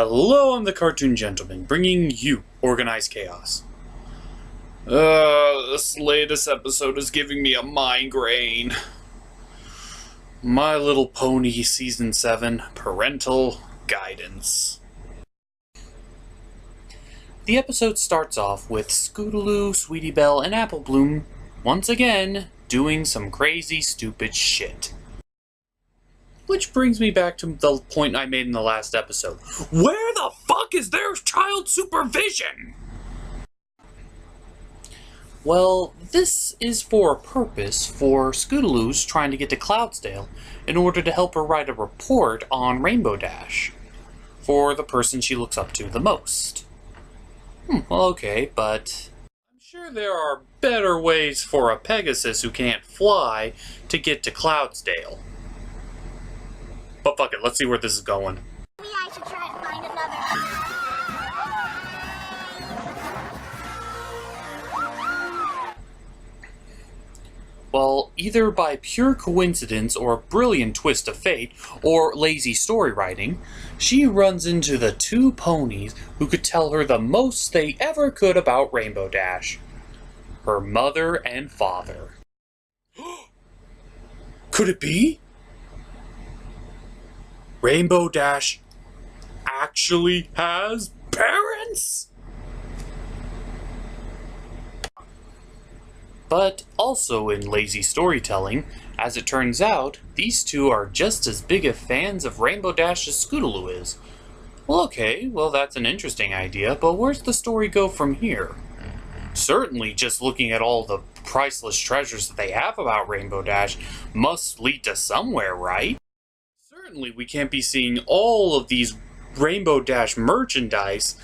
Hello, I'm the Cartoon Gentleman, bringing you organized chaos. This latest episode is giving me a migraine. My Little Pony Season 7, Parental Guidance. The episode starts off with Scootaloo, Sweetie Belle, and Apple Bloom, once again, doing some crazy, stupid shit. Which brings me back to the point I made in the last episode. Where the fuck is their child supervision? Well, this is for a purpose for Scootaloo's trying to get to Cloudsdale in order to help her write a report on Rainbow Dash for the person she looks up to the most. Well, okay, but I'm sure there are better ways for a Pegasus who can't fly to get to Cloudsdale. But fuck it, let's see where this is going. Maybe I should try to find another. Well, either by pure coincidence or a brilliant twist of fate, or lazy story writing, she runs into the two ponies who could tell her the most they ever could about Rainbow Dash. Her mother and father. Could it be? Rainbow Dash actually has parents? But also in lazy storytelling, as it turns out, these two are just as big of fans of Rainbow Dash as Scootaloo is. Well, okay, well that's an interesting idea, but where's the story go from here? Certainly just looking at all the priceless treasures that they have about Rainbow Dash must lead to somewhere, right? Certainly we can't be seeing all of these Rainbow Dash merchandise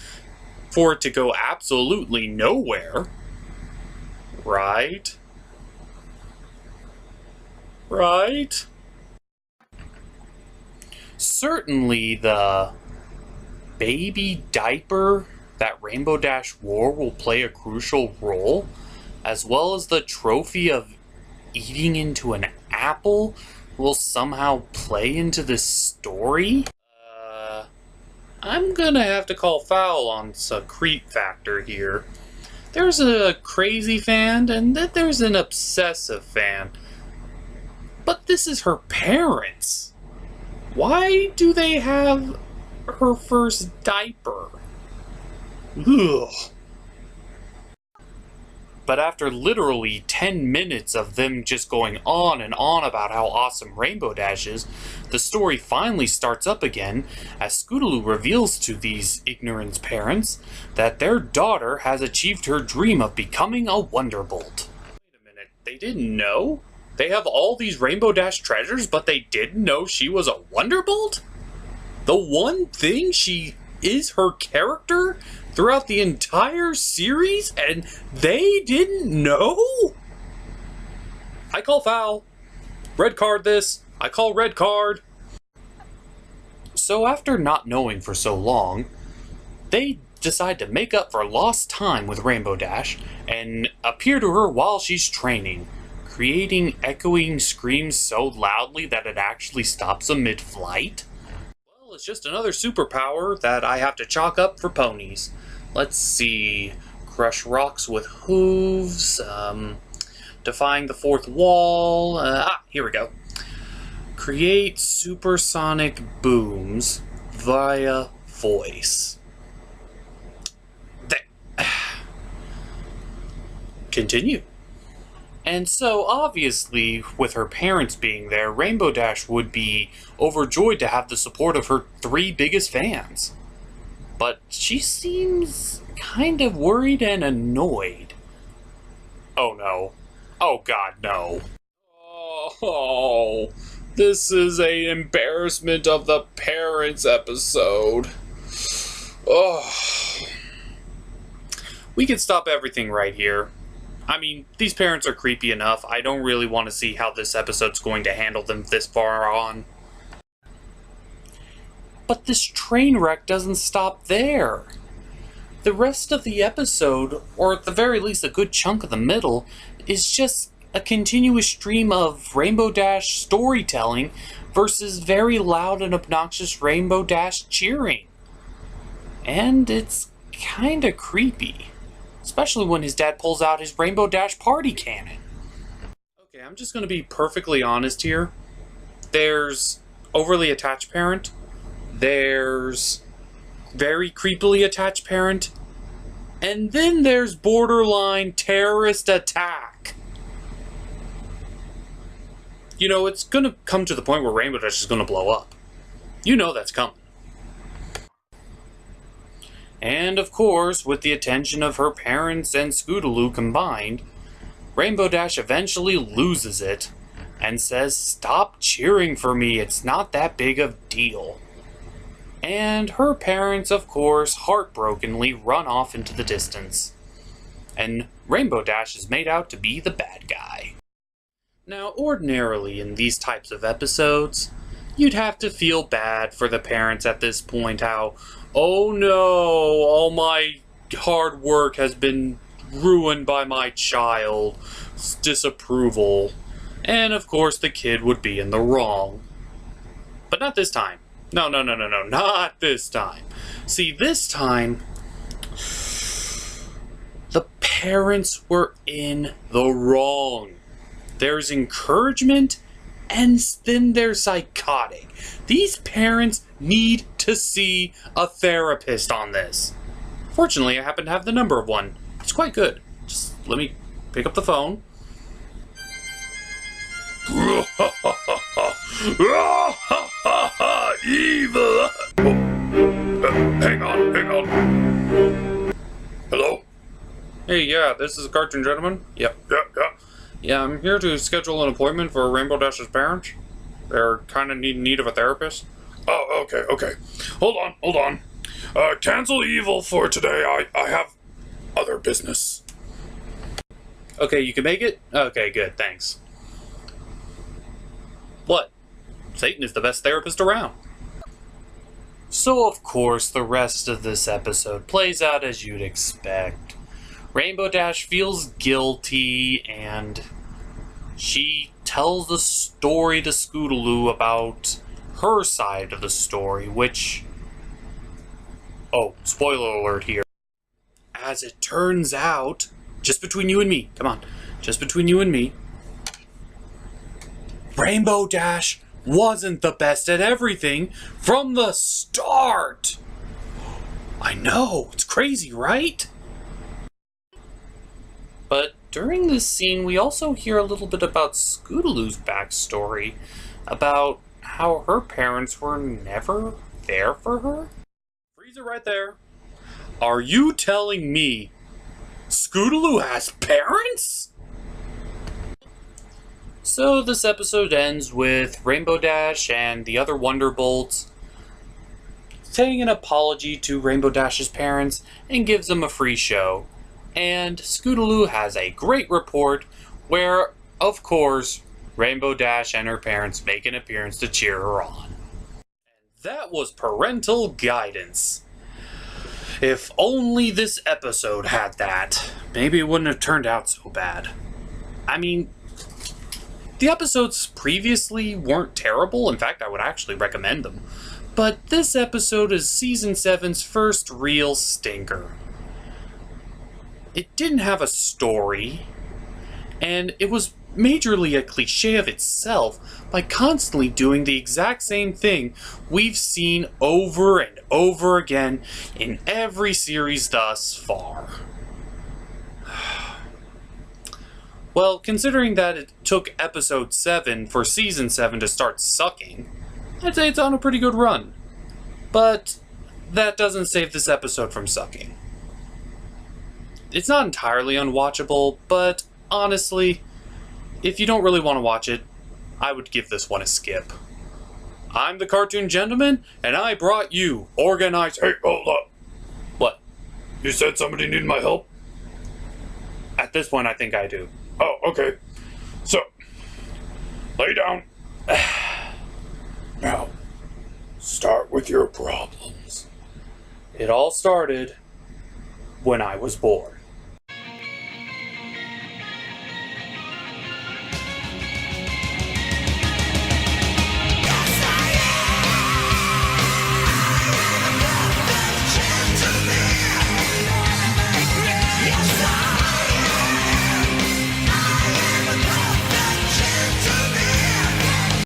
for it to go absolutely nowhere. Right? Right? Certainly the baby diaper that Rainbow Dash wore will play a crucial role, as well as the trophy of eating into an apple will somehow play into this story? I'm gonna have to call foul on some creep factor here. There's a crazy fan, and then there's an obsessive fan. But this is her parents. Why do they have her first diaper? Ugh. But after literally 10 minutes of them just going on and on about how awesome Rainbow Dash is, the story finally starts up again as Scootaloo reveals to these ignorant parents that their daughter has achieved her dream of becoming a Wonderbolt. Wait a minute, they didn't know? They have all these Rainbow Dash treasures, but they didn't know she was a Wonderbolt? The one thing she is her character throughout the entire series, and they didn't know? I call foul. Red card this. I call red card. So after not knowing for so long, they decide to make up for lost time with Rainbow Dash and appear to her while she's training, creating echoing screams so loudly that it actually stops them mid-flight. Well, it's just another superpower that I have to chalk up for ponies. Let's see. Crush rocks with hooves. Defying the fourth wall. Here we go. Create supersonic booms via voice. Continue. And so, obviously, with her parents being there, Rainbow Dash would be overjoyed to have the support of her three biggest fans. But she seems kind of worried and annoyed. Oh no. Oh god, no. Oh, this is an embarrassment of the parents episode. Oh. We can stop everything right here. I mean, these parents are creepy enough. I don't really want to see how this episode's going to handle them this far on. But this train wreck doesn't stop there. The rest of the episode, or at the very least a good chunk of the middle, is just a continuous stream of Rainbow Dash storytelling versus very loud and obnoxious Rainbow Dash cheering. And it's kinda creepy. Especially when his dad pulls out his Rainbow Dash party cannon. Okay, I'm just gonna be perfectly honest here. There's overly attached parent. There's very creepily attached parent. And then there's borderline terrorist attack. You know, it's gonna come to the point where Rainbow Dash is gonna blow up. You know that's coming. And of course, with the attention of her parents and Scootaloo combined, Rainbow Dash eventually loses it and says, "Stop cheering for me, it's not that big of a deal." And her parents, of course, heartbrokenly run off into the distance. And Rainbow Dash is made out to be the bad guy. Now, ordinarily in these types of episodes, you'd have to feel bad for the parents at this point, how, oh no, all my hard work has been ruined by my child's disapproval. And of course the kid would be in the wrong. But not this time. No, not this time. See, this time, the parents were in the wrong. There's encouragement, and then they're psychotic. These parents need to see a therapist on this. Fortunately, I happen to have the number of one. It's quite good. Just let me pick up the phone. Evil! Hang on. Hello? Hey, yeah, this is a cartoon gentleman. Yep. Yeah, I'm here to schedule an appointment for Rainbow Dash's parents. They're kind of in need of a therapist. Oh, okay. Hold on. Cancel Evil for today. I have other business. Okay, you can make it? Okay, good, thanks. What? Satan is the best therapist around. So, of course, the rest of this episode plays out as you'd expect. Rainbow Dash feels guilty, and she tells the story to Scootaloo about her side of the story, which... Oh, spoiler alert here. As it turns out, just between you and me, come on, just between you and me, Rainbow Dash wasn't the best at everything from the start. I know, it's crazy, right? But during this scene, we also hear a little bit about Scootaloo's backstory, about how her parents were never there for her. Freeze it right there. Are you telling me Scootaloo has parents? So this episode ends with Rainbow Dash and the other Wonderbolts saying an apology to Rainbow Dash's parents and gives them a free show. And Scootaloo has a great report where, of course, Rainbow Dash and her parents make an appearance to cheer her on. And that was parental guidance. If only this episode had that, maybe it wouldn't have turned out so bad. I mean, the episodes previously weren't terrible. In fact, I would actually recommend them. But this episode is Season 7's first real stinker. It didn't have a story, and it was majorly a cliche of itself by constantly doing the exact same thing we've seen over and over again in every series thus far. Well, considering that it took episode 7 for season 7 to start sucking, I'd say it's on a pretty good run. But that doesn't save this episode from sucking. It's not entirely unwatchable, but honestly, if you don't really want to watch it, I would give this one a skip. I'm the Cartoon Gentleman, and I brought you organized... Hey, hold up. What? You said somebody needed my help? At this point, I think I do. Oh, okay. So, lay down. Now, start with your problems. It all started when I was born.